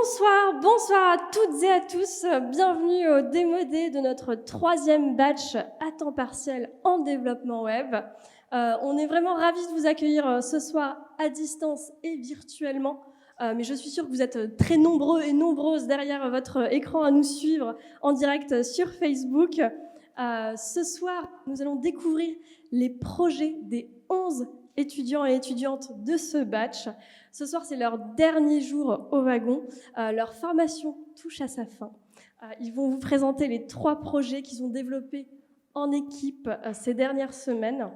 Bonsoir à toutes et à tous. Bienvenue au démodé de notre 3e batch à temps partiel en développement web. On est vraiment ravis de vous accueillir ce soir à distance et virtuellement. Mais je suis sûre que vous êtes très nombreux et nombreuses derrière votre écran à nous suivre en direct sur Facebook. Ce soir, nous allons découvrir les projets des 11 étudiants et étudiantes de ce batch. Ce soir, c'est leur dernier jour au wagon. Leur formation touche à sa fin. Ils vont vous présenter les 3 projets qu'ils ont développés en équipe ces dernières semaines.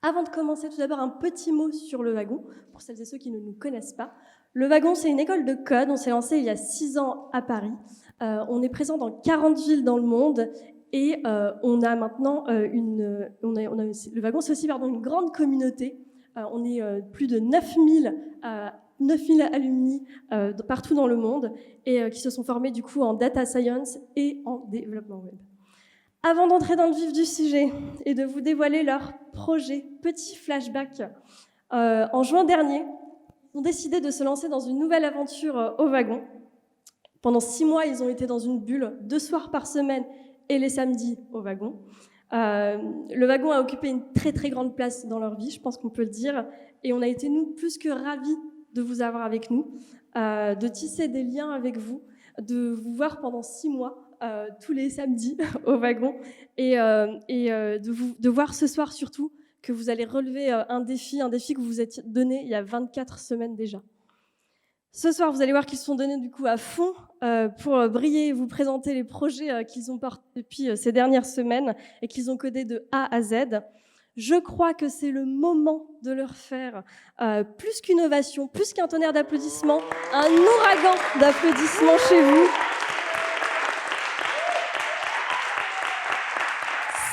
Avant de commencer, tout d'abord, un petit mot sur le wagon, pour celles et ceux qui ne nous connaissent pas. Le wagon, c'est une école de code. On s'est lancé il y a 6 ans à Paris. On est présent dans 40 villes dans le monde. Et on a maintenant le wagon, c'est aussi une grande communauté. On est plus de 9000 alumni partout dans le monde et qui se sont formés du coup en data science et en développement web. Avant d'entrer dans le vif du sujet et de vous dévoiler leur projet, petit flashback, en juin dernier, ils ont décidé de se lancer dans une nouvelle aventure au wagon. Pendant 6 mois, ils ont été dans une bulle 2 soirs par semaine et les samedis au wagon. Le wagon a occupé une très très grande place dans leur vie, je pense qu'on peut le dire, et on a été, nous, plus que ravis de vous avoir avec nous, de tisser des liens avec vous, de vous voir pendant 6 mois, tous les samedis au wagon, et de voir ce soir surtout que vous allez relever un défi que vous vous êtes donné il y a 24 semaines déjà. Ce soir, vous allez voir qu'ils se sont donnés du coup à fond pour briller et vous présenter les projets qu'ils ont portés depuis ces dernières semaines et qu'ils ont codés de A à Z. Je crois que c'est le moment de leur faire plus qu'une ovation, plus qu'un tonnerre d'applaudissements, un ouragan d'applaudissements chez vous.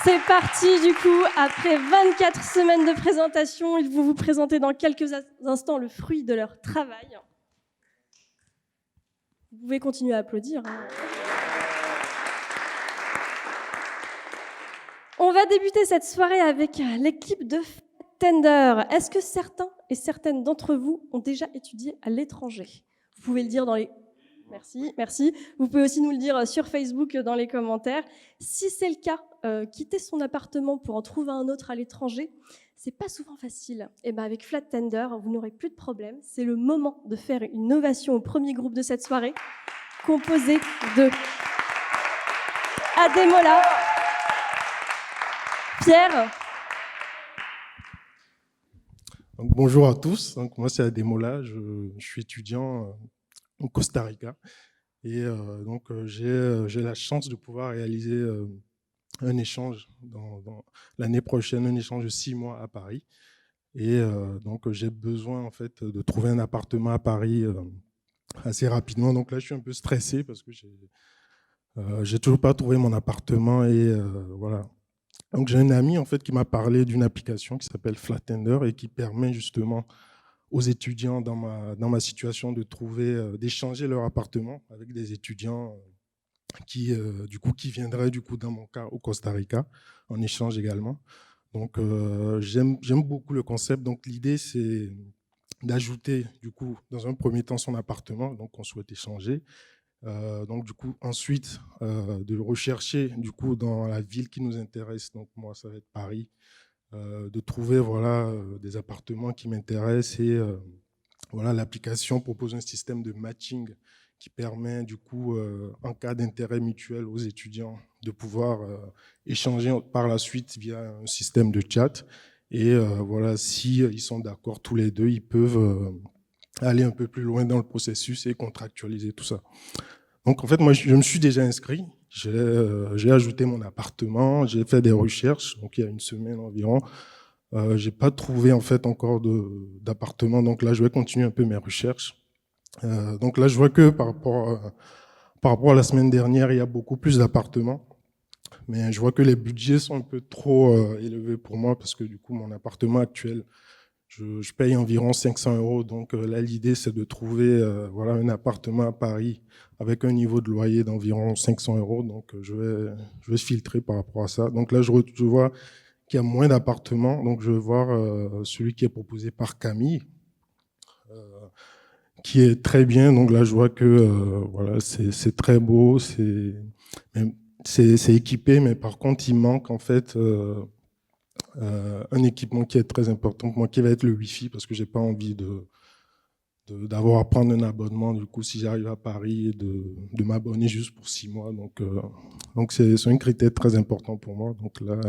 C'est parti du coup, après 24 semaines de présentation, ils vont vous présenter dans quelques instants le fruit de leur travail. Vous pouvez continuer à applaudir. On va débuter cette soirée avec l'équipe de Flattender. Est-ce que certains et certaines d'entre vous ont déjà étudié à l'étranger ? Vous pouvez le dire dans les... Merci. Vous pouvez aussi nous le dire sur Facebook dans les commentaires. Si c'est le cas, quitter son appartement pour en trouver un autre à l'étranger, c'est pas souvent facile. Et ben avec Flattender, vous n'aurez plus de problème. C'est le moment de faire une ovation au premier groupe de cette soirée, composé de Ademola, Pierre. Donc, bonjour à tous. Donc, moi c'est Ademola. Je suis étudiant au Costa Rica et j'ai la chance de pouvoir réaliser un échange dans l'année prochaine, un échange de 6 mois à Paris. Et donc, j'ai besoin en fait de trouver un appartement à Paris assez rapidement. Donc là, je suis un peu stressé parce que j'ai toujours pas trouvé mon appartement et voilà. Donc, j'ai un ami en fait qui m'a parlé d'une application qui s'appelle Flattender et qui permet justement aux étudiants dans ma situation de trouver, d'échanger leur appartement avec des étudiants qui viendraient du coup dans mon cas au Costa Rica en échange également. Donc j'aime beaucoup le concept. Donc l'idée c'est d'ajouter du coup dans un premier temps son appartement, donc on souhaite échanger. Donc du coup ensuite de rechercher du coup dans la ville qui nous intéresse. Donc moi ça va être Paris. De trouver des appartements qui m'intéressent et l'application propose un système de matching qui permet du coup en cas d'intérêt mutuel aux étudiants de pouvoir échanger par la suite via un système de chat et si ils sont d'accord tous les deux, ils peuvent aller un peu plus loin dans le processus et contractualiser tout ça. Donc en fait moi je me suis déjà inscrit. J'ai ajouté mon appartement, j'ai fait des recherches, donc il y a une semaine environ. J'ai pas trouvé en fait encore d'appartement, donc là je vais continuer un peu mes recherches. Donc là je vois que par rapport à la semaine dernière, il y a beaucoup plus d'appartements, mais je vois que les budgets sont un peu trop élevés pour moi parce que du coup mon appartement actuel, je paye environ 500 €. Donc là, l'idée, c'est de trouver un appartement à Paris avec un niveau de loyer d'environ 500 €. Donc je vais filtrer par rapport à ça. Donc là, je vois qu'il y a moins d'appartements. Donc je vais voir celui qui est proposé par Camille, qui est très bien. Donc là, je vois que voilà, c'est très beau, c'est équipé, mais par contre, il manque en fait un équipement qui est très important pour moi, qui va être le Wi-Fi, parce que j'ai pas envie d'avoir à prendre un abonnement, du coup, si j'arrive à Paris, de m'abonner juste pour 6 mois. Donc c'est un critère très important pour moi. Donc là,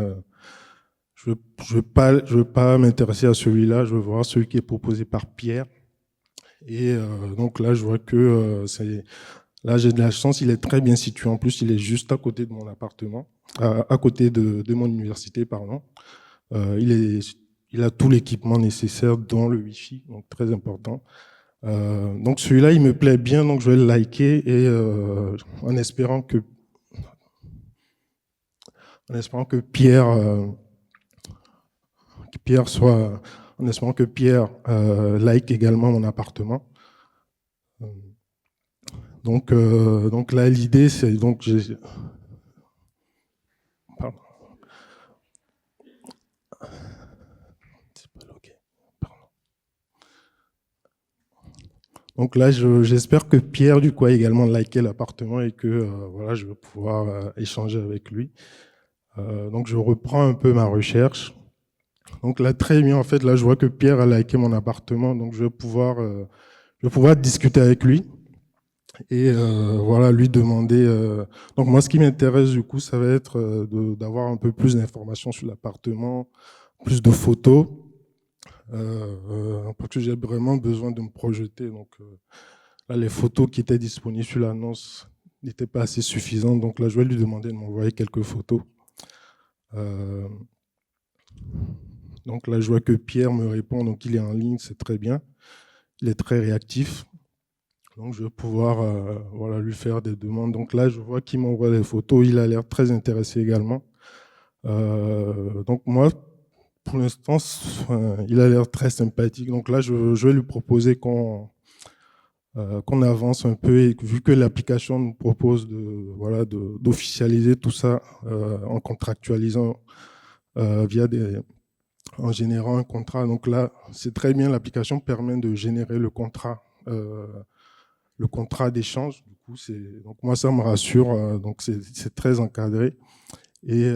je veux pas m'intéresser à celui-là, je veux voir celui qui est proposé par Pierre. Et donc là, je vois que là, j'ai de la chance, il est très bien situé. En plus, il est juste à côté de mon appartement, à côté de mon université, pardon. Il a tout l'équipement nécessaire dans le Wi-Fi, donc très important. Donc celui-là, il me plaît bien, donc je vais le liker et en espérant que Pierre, en espérant que Pierre like également mon appartement. Donc là, l'idée, c'est donc pardon. Donc là, j'espère que Pierre, du coup, a également liké l'appartement et que voilà, je vais pouvoir échanger avec lui. Donc je reprends un peu ma recherche. Donc là, très bien, en fait, là, je vois que Pierre a liké mon appartement, donc je vais pouvoir discuter avec lui et voilà, lui demander. Donc moi, ce qui m'intéresse, du coup, ça va être d'avoir un peu plus d'informations sur l'appartement, plus de photos, parce que j'ai vraiment besoin de me projeter. Donc là, les photos qui étaient disponibles sur l'annonce n'étaient pas assez suffisantes, donc là, je vais lui demander de m'envoyer quelques photos. Donc là, je vois que Pierre me répond, donc il est en ligne, c'est très bien. Il est très réactif. Donc je vais pouvoir voilà, lui faire des demandes. Donc là, je vois qu'il m'envoie des photos. Il a l'air très intéressé également. Donc moi, pour l'instant, il a l'air très sympathique. Donc là, je vais lui proposer qu'on avance un peu. Et vu que l'application nous propose d'officialiser tout ça en contractualisant en générant un contrat. Donc là, c'est très bien, l'application permet de générer le contrat d'échange. Du coup, donc moi, ça me rassure. Donc c'est très encadré. Et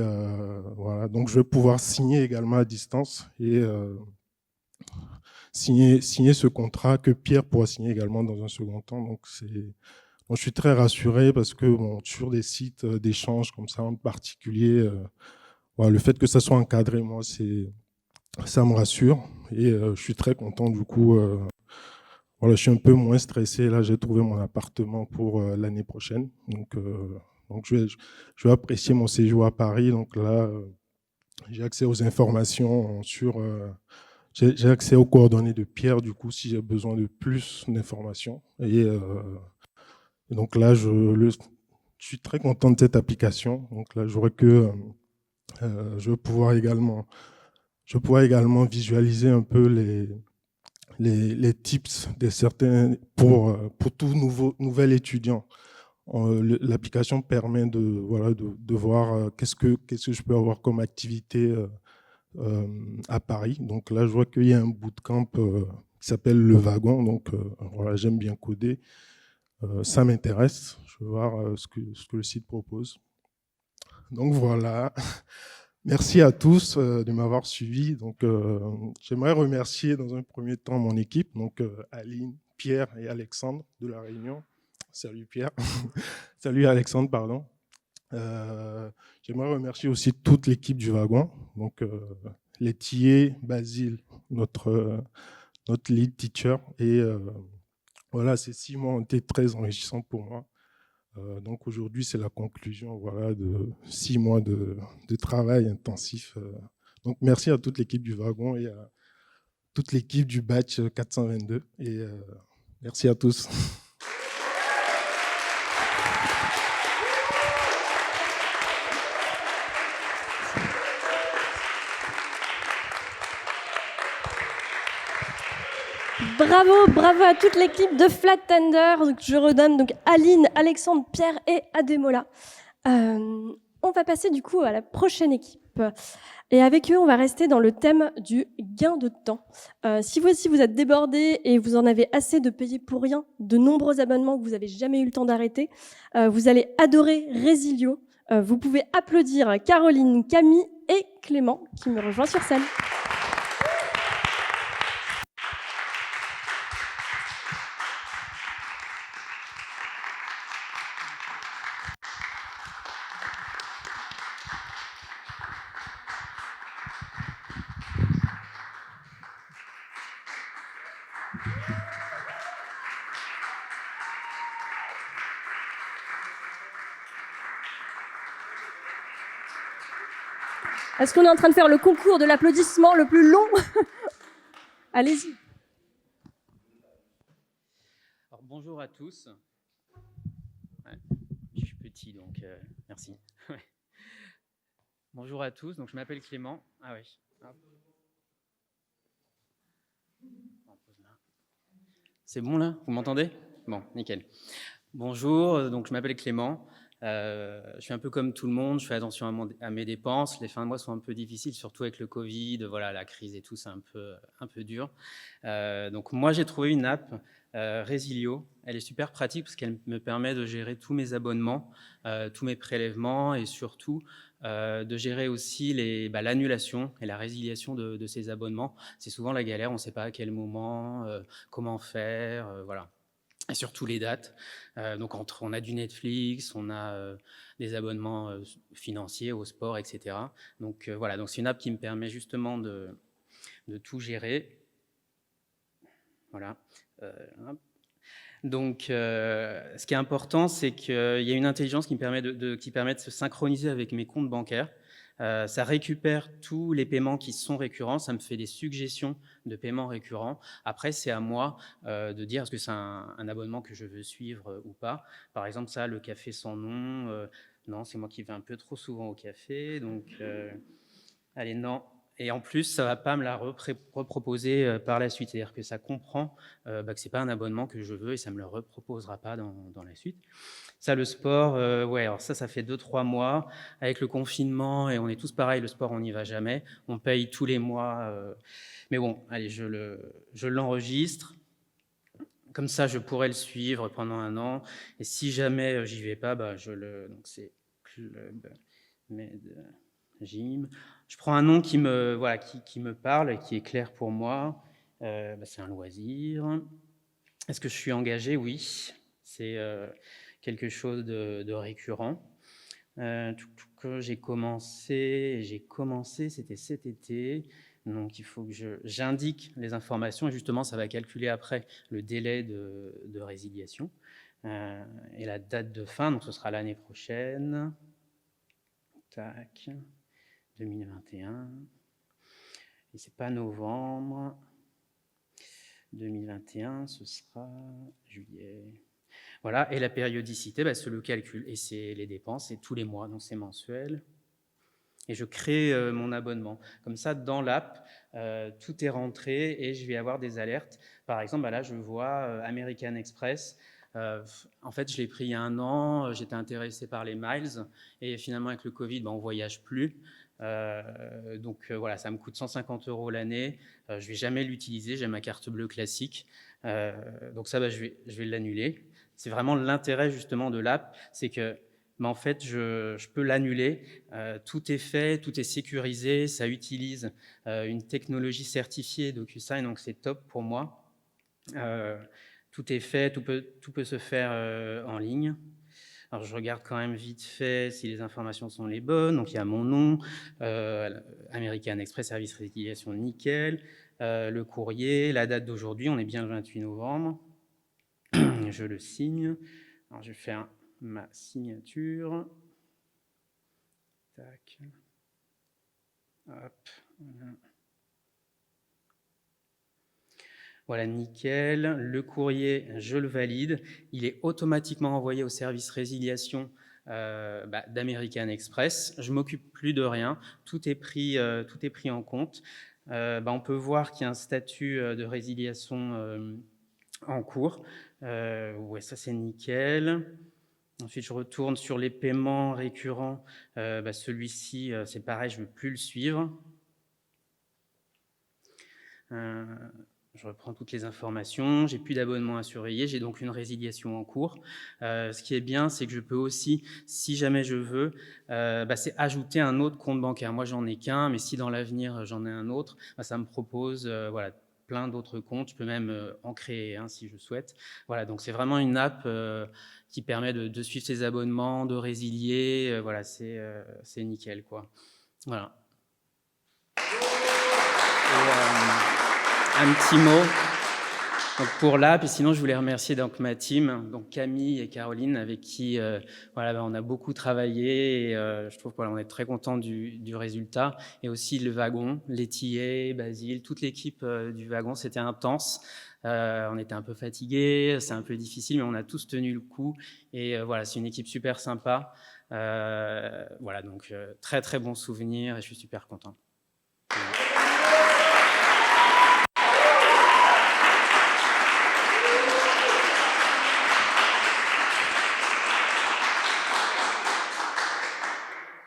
voilà, donc je vais pouvoir signer également à distance et signer ce contrat que Pierre pourra signer également dans un second temps. Donc je suis très rassuré parce que sur des sites d'échange comme ça en particulier, voilà, le fait que ça soit encadré, moi, ça me rassure et je suis très content du coup. Voilà, je suis un peu moins stressé. Là, j'ai trouvé mon appartement pour l'année prochaine. Donc je vais apprécier mon séjour à Paris. Donc là, j'ai accès aux informations j'ai accès aux coordonnées de Pierre, du coup, si j'ai besoin de plus d'informations. Et donc là, je suis très content de cette application. Donc là, je vais pouvoir également visualiser un peu les tips pour tout nouvel étudiant. L'application permet de voir qu'est-ce que je peux avoir comme activité à Paris. Donc là, je vois qu'il y a un bootcamp qui s'appelle Le Wagon. Donc voilà, j'aime bien coder. Ça m'intéresse. Je vais voir ce que le site propose. Donc voilà. Merci à tous de m'avoir suivi. Donc, j'aimerais remercier dans un premier temps mon équipe, donc Aline, Pierre et Alexandre de La Réunion. Salut Pierre. Salut Alexandre, pardon. J'aimerais remercier aussi toute l'équipe du Wagon, donc Laitier, Basile, notre lead teacher. Et voilà, ces 6 mois ont été très enrichissants pour moi. Donc aujourd'hui, c'est la conclusion de 6 mois de travail intensif. Donc merci à toute l'équipe du Wagon et à toute l'équipe du batch 422. Et merci à tous. Bravo à toute l'équipe de Flat Tender. Donc, je redonne donc Aline, Alexandre, Pierre et Ademola. On va passer du coup à la prochaine équipe. Et avec eux, on va rester dans le thème du gain de temps. Si vous aussi vous êtes débordé et vous en avez assez de payer pour rien de nombreux abonnements que vous n'avez jamais eu le temps d'arrêter, vous allez adorer Resilio. Vous pouvez applaudir Caroline, Camille et Clément qui me rejoint sur scène. Est-ce qu'on est en train de faire le concours de l'applaudissement le plus long? Allez-y. Alors, bonjour à tous. Ouais, je suis petit, donc merci. Bonjour à tous, donc je m'appelle Clément. Ah oui. C'est bon là? Vous m'entendez? Bon, nickel. Bonjour, donc je m'appelle Clément. Je suis un peu comme tout le monde, je fais attention à mes dépenses. Les fins de mois sont un peu difficiles, surtout avec le Covid, voilà, la crise et tout, c'est un peu dur. Donc moi, j'ai trouvé une app, Resilio. Elle est super pratique parce qu'elle me permet de gérer tous mes abonnements, tous mes prélèvements et surtout de gérer aussi l'annulation et la résiliation de ces abonnements. C'est souvent la galère, on ne sait pas à quel moment, comment faire, voilà. Et surtout les dates. Donc on a du Netflix, on a des abonnements financiers au sport, etc. Donc voilà, donc c'est une app qui me permet justement de tout gérer. Voilà. Donc ce qui est important, c'est qu'il y a une intelligence qui me permet qui permet de se synchroniser avec mes comptes bancaires. Ça récupère tous les paiements qui sont récurrents, ça me fait des suggestions de paiements récurrents. Après, c'est à moi de dire est-ce que c'est un abonnement que je veux suivre ou pas. Par exemple, ça, le café sans nom, non, c'est moi qui vais un peu trop souvent au café, donc allez, non. Et en plus, ça ne va pas me la reproposer par la suite. C'est-à-dire que ça comprend que ce n'est pas un abonnement que je veux et ça ne me le reproposera pas dans la suite. Ça, le sport, ouais, alors ça fait 2-3 mois. Avec le confinement, et on est tous pareils, le sport, on n'y va jamais. On paye tous les mois. Mais bon, allez, je l'enregistre. Comme ça, je pourrais le suivre pendant 1 an. Et si jamais j'y vais pas, donc c'est Club Med Gym. Je prends un nom qui me parle et qui est clair pour moi. C'est un loisir. Est-ce que je suis engagé? Oui. C'est quelque chose de récurrent. J'ai commencé, c'était cet été. Donc, il faut que j'indique les informations et justement, ça va calculer après le délai de résiliation et la date de fin. Donc, ce sera l'année prochaine. Tac, 2021. Et c'est pas novembre. 2021, ce sera juillet. Voilà, et la périodicité, c'est le calcul. Et c'est les dépenses, c'est tous les mois, donc c'est mensuel. Et je crée mon abonnement. Comme ça, dans l'app, tout est rentré et je vais avoir des alertes. Par exemple, là, je vois American Express. En fait, je l'ai pris il y a 1 an. J'étais intéressé par les miles. Et finalement, avec le Covid, on ne voyage plus. Donc voilà, ça me coûte 150 € l'année. Je ne vais jamais l'utiliser. J'ai ma carte bleue classique. Donc ça, je vais l'annuler. C'est vraiment l'intérêt justement de l'app. C'est que en fait, je peux l'annuler. Tout est fait, tout est sécurisé. Ça utilise une technologie certifiée DocuSign, donc c'est top pour moi. Tout est fait, tout peut se faire en ligne. Alors, je regarde quand même vite fait si les informations sont les bonnes. Donc, il y a mon nom, American Express Service Résiliation, nickel. Le courrier, la date d'aujourd'hui, on est bien le 28 novembre. Je le signe. Alors, je vais faire ma signature. Tac. Hop. Voilà, nickel. Le courrier, je le valide. Il est automatiquement envoyé au service résiliation d'American Express. Je ne m'occupe plus de rien. Tout est pris en compte. On peut voir qu'il y a un statut de résiliation en cours. Ouais, ça, c'est nickel. Ensuite, je retourne sur les paiements récurrents. Celui-ci, c'est pareil, je ne veux plus le suivre. Je reprends toutes les informations. J'ai plus d'abonnement à surveiller. J'ai donc une résiliation en cours. Ce qui est bien, c'est que je peux aussi, si jamais je veux, c'est ajouter un autre compte bancaire. Moi, j'en ai qu'un, mais si dans l'avenir, j'en ai un autre, ça me propose plein d'autres comptes. Je peux même en créer un si je souhaite. Voilà, donc c'est vraiment une app qui permet de suivre ses abonnements, de résilier. C'est nickel, quoi. Voilà. Un petit mot donc pour l'app, et sinon je voulais remercier donc ma team, donc Camille et Caroline, avec qui on a beaucoup travaillé, et je trouve qu'on est très content du résultat, et aussi le wagon, Laitier, Basile, toute l'équipe du wagon, c'était intense. On était un peu fatigués, c'est un peu difficile, mais on a tous tenu le coup, et c'est une équipe super sympa. Donc très très bon souvenir, et je suis super content.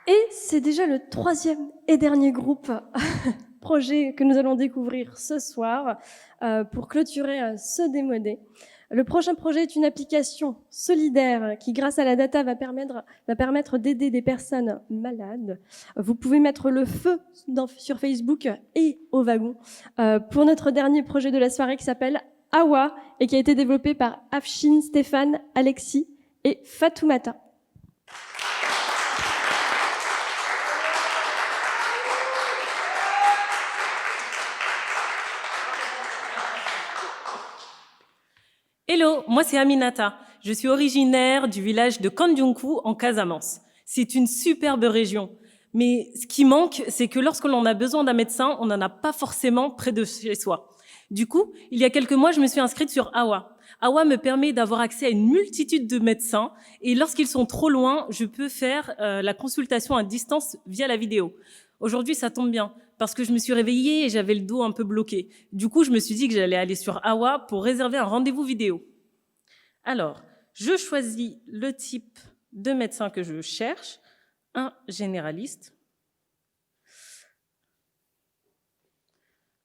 Et c'est déjà le troisième et dernier groupe projet que nous allons découvrir ce soir pour clôturer ce démodé. Le prochain projet est une application solidaire qui, grâce à la data, va permettre d'aider des personnes malades. Vous pouvez mettre le feu sur Facebook et au wagon pour notre dernier projet de la soirée qui s'appelle Awa et qui a été développé par Afshin, Stéphane, Alexis et Fatoumata. Hello, moi c'est Aminata. Je suis originaire du village de Kandiunku en Casamance. C'est une superbe région. Mais ce qui manque, c'est que lorsque l'on a besoin d'un médecin, on n'en a pas forcément près de chez soi. Du coup, il y a quelques mois, je me suis inscrite sur Awa. Awa me permet d'avoir accès à une multitude de médecins et lorsqu'ils sont trop loin, je peux faire la consultation à distance via la vidéo. Aujourd'hui, ça tombe bien parce que je me suis réveillée et j'avais le dos un peu bloqué. Du coup, je me suis dit que j'allais aller sur Awa pour réserver un rendez-vous vidéo. Alors, je choisis le type de médecin que je cherche, un généraliste.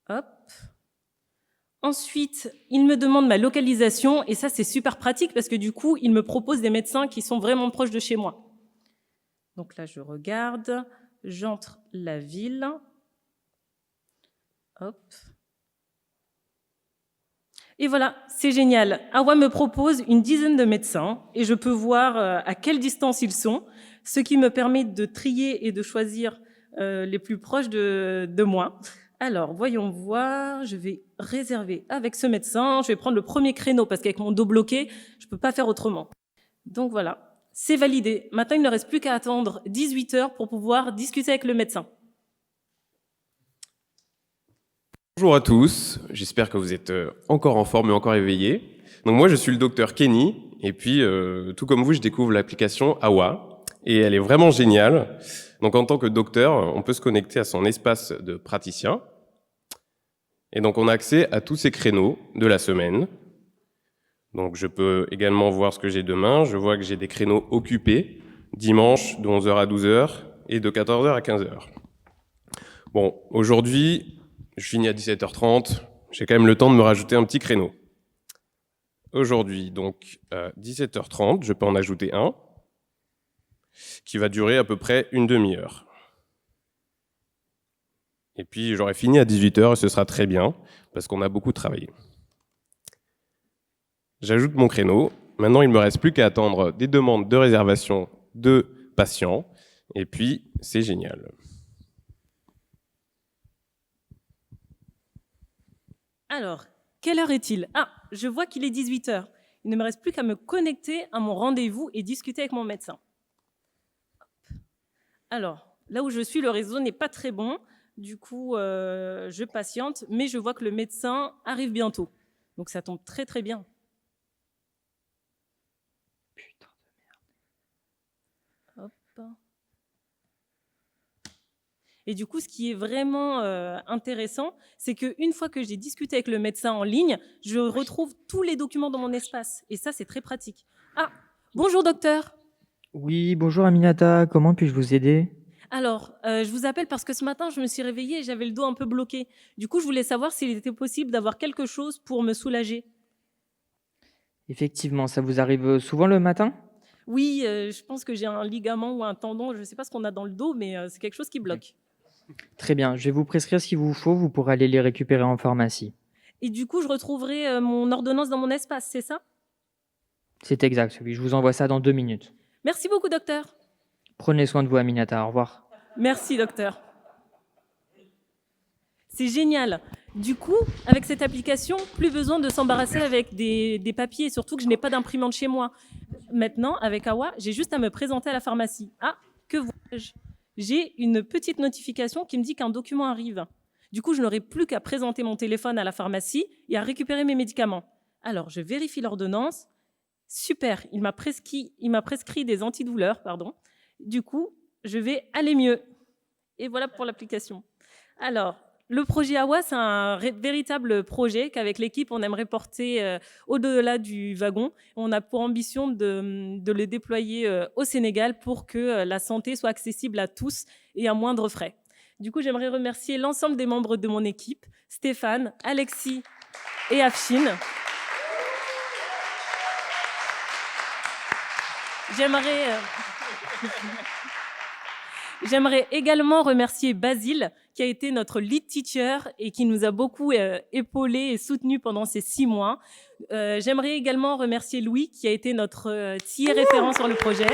Hop. Ensuite, il me demande ma localisation et ça, c'est super pratique parce que du coup, il me propose des médecins qui sont vraiment proches de chez moi. Donc là, je regarde, j'entre la ville. Hop. Et voilà, c'est génial. Awa me propose une dizaine de médecins et je peux voir à quelle distance ils sont, ce qui me permet de trier et de choisir les plus proches de moi. Alors, voyons voir, je vais réserver avec ce médecin. Je vais prendre le premier créneau parce qu'avec mon dos bloqué, je ne peux pas faire autrement. Donc voilà, c'est validé. Maintenant, il ne reste plus qu'à attendre 18 heures pour pouvoir discuter avec le médecin. Bonjour à tous, j'espère que vous êtes encore en forme et encore éveillés. Donc moi je suis le docteur Kenny et puis tout comme vous je découvre l'application Awa et elle est vraiment géniale. Donc en tant que docteur on peut se connecter à son espace de praticien et donc on a accès à tous ces créneaux de la semaine. Donc je peux également voir ce que j'ai demain, je vois que j'ai des créneaux occupés dimanche de 11h à 12h et de 14h à 15h. Bon, aujourd'hui je finis à 17h30, j'ai quand même le temps de me rajouter un petit créneau. Aujourd'hui, donc, à 17h30, je peux en ajouter un, qui va durer à peu près une demi-heure. Et puis, j'aurai fini à 18h et ce sera très bien, parce qu'on a beaucoup travaillé. J'ajoute mon créneau. Maintenant, il ne me reste plus qu'à attendre des demandes de réservation de patients. Et puis, c'est génial. Alors, quelle heure est-il? Ah, je vois qu'il est 18h. Il ne me reste plus qu'à me connecter à mon rendez-vous et discuter avec mon médecin. Alors, là où je suis, le réseau n'est pas très bon. Du coup, je patiente, mais je vois que le médecin arrive bientôt. Donc, ça tombe très, très bien. Putain de merde. Hop. Et du coup, ce qui est vraiment intéressant, c'est qu'une fois que j'ai discuté avec le médecin en ligne, je retrouve tous les documents dans mon espace. Et ça, c'est très pratique. Ah, bonjour docteur. Oui, bonjour Aminata, comment puis-je vous aider? Alors, je vous appelle parce que ce matin, je me suis réveillée et j'avais le dos un peu bloqué. Du coup, je voulais savoir s'il était possible d'avoir quelque chose pour me soulager. Effectivement, ça vous arrive souvent le matin? Oui, je pense que j'ai un ligament ou un tendon, je ne sais pas ce qu'on a dans le dos, mais c'est quelque chose qui bloque. Très bien, je vais vous prescrire ce qu'il vous faut, vous pourrez aller les récupérer en pharmacie. Et du coup, je retrouverai mon ordonnance dans mon espace, c'est ça? C'est exact, oui, je vous envoie ça dans 2 minutes. Merci beaucoup, docteur. Prenez soin de vous Aminata, au revoir. Merci, docteur. C'est génial. Du coup, avec cette application, plus besoin de s'embarrasser avec des papiers, surtout que je n'ai pas d'imprimante chez moi. Maintenant, avec Awa, j'ai juste à me présenter à la pharmacie. Ah, que vois-je? J'ai une petite notification qui me dit qu'un document arrive. Du coup, je n'aurai plus qu'à présenter mon téléphone à la pharmacie et à récupérer mes médicaments. Alors, je vérifie l'ordonnance. Super, il m'a prescrit des antidouleurs, pardon. Du coup, je vais aller mieux. Et voilà pour l'application. Alors, le projet AWA, c'est un véritable projet qu'avec l'équipe, on aimerait porter au-delà du wagon. On a pour ambition de le déployer au Sénégal pour que la santé soit accessible à tous et à moindre frais. Du coup, j'aimerais remercier l'ensemble des membres de mon équipe, Stéphane, Alexis et Afshin. J'aimerais également remercier Basile, qui a été notre lead teacher et qui nous a beaucoup épaulés et soutenus pendant ces 6 mois. J'aimerais également remercier Louis, qui a été notre TA référent sur le projet.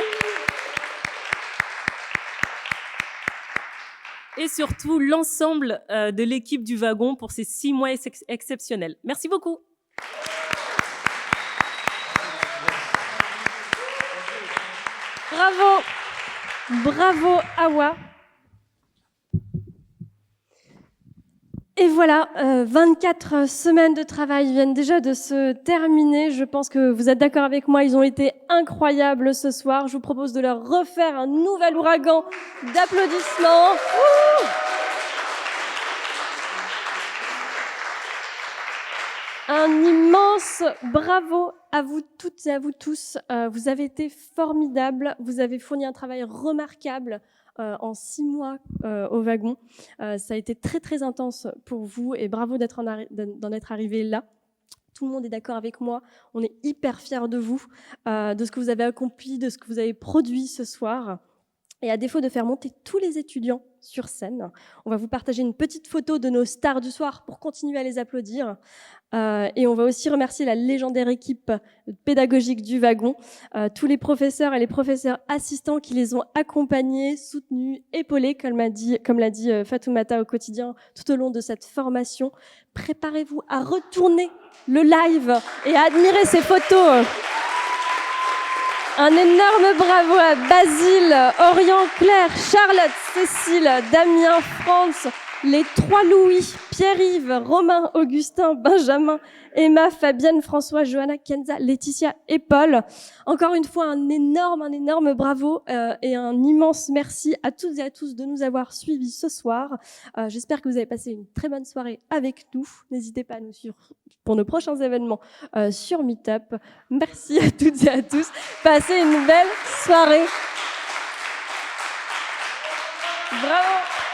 Et surtout, l'ensemble de l'équipe du wagon pour ces 6 mois exceptionnels. Merci beaucoup. Bravo! Bravo, Awa. Et voilà, 24 semaines de travail viennent déjà de se terminer. Je pense que vous êtes d'accord avec moi, ils ont été incroyables ce soir. Je vous propose de leur refaire un nouvel ouragan d'applaudissements. Un immense bravo à vous toutes et à vous tous. Vous avez été formidables. Vous avez fourni un travail remarquable en 6 mois au wagon. Ça a été très, très intense pour vous et bravo d'en être arrivé là. Tout le monde est d'accord avec moi. On est hyper fiers de vous, de ce que vous avez accompli, de ce que vous avez produit ce soir. Et à défaut de faire monter tous les étudiants sur scène, on va vous partager une petite photo de nos stars du soir pour continuer à les applaudir. Et on va aussi remercier la légendaire équipe pédagogique du wagon, tous les professeurs et les professeurs assistants qui les ont accompagnés, soutenus, épaulés, comme l'a dit Fatoumata au quotidien tout au long de cette formation. Préparez-vous à retourner le live et à admirer ces photos. Un énorme bravo à Basile, Orient, Claire, Charlotte, Cécile, Damien, Franz, les 3 Louis, Pierre-Yves, Romain, Augustin, Benjamin, Emma, Fabienne, François, Johanna, Kenza, Laetitia et Paul. Encore une fois, un énorme bravo et un immense merci à toutes et à tous de nous avoir suivis ce soir. J'espère que vous avez passé une très bonne soirée avec nous. N'hésitez pas à nous suivre pour nos prochains événements sur Meetup. Merci à toutes et à tous. Passez une belle soirée. Bravo.